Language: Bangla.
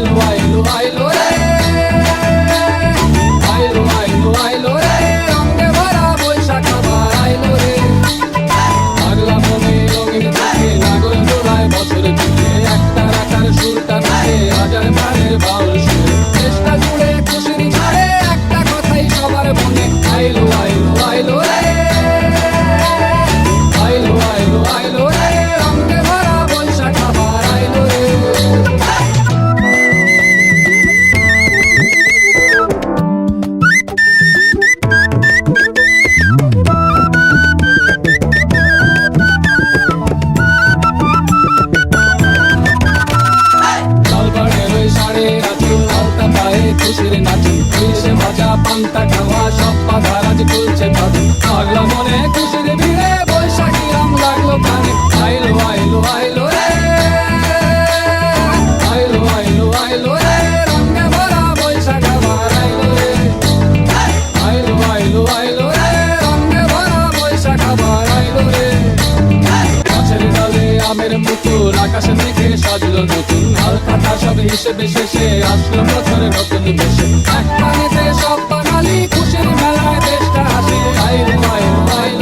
আইলো আইলো আইলো রে, আইলো আইলো আইলো রে, রঙে ভরা বৈশাখ আবার আইলো রে। পাগলা মনে রঙিন চোখে লাগল দোলায় বছর জুড়ে, একটা রাখার সুরটা নাচে হাজার প্রাণের বাউল সুরে। দেশটা জুড়ে খুশির ঝড়ে একটা কথাই সবার মনে, আইলো আইলো আইলো রে, আইলো আইলো আইলো রে, রঙে ভরা বৈশাখ আবার আইলো রে। লালবাড়ের ওই ষাঁড়ে রাতে আলতা পায়ে খুশির নাচে, ইলিশে ভাজা পান্তা খাওয়া সব বাধা আজ খুলছে তাদের। পাগলা মনে খুশির ভিড়ে বৈশাখী রং লাগলো প্রাণে, আইলো আইলো আইলো রে, আইলো আইলো আইলো রে, রঙে ভরা বৈশাখ আবার আইলো রে। আইলো আইলো আইলো রে, রঙে ভরা বৈশাখ আবার আইলো রে। গাছের ডালে আমের মুকুল, আকাশে মেঘে সাজলো নতুন, হাল কাটা সব হিসেবে শেষে আসলো বছরে নতুন বেশে। এক পানিতে সব বাঙালি খুশির মেলায় দেশটা হাসে, আইলো আইলো আইলো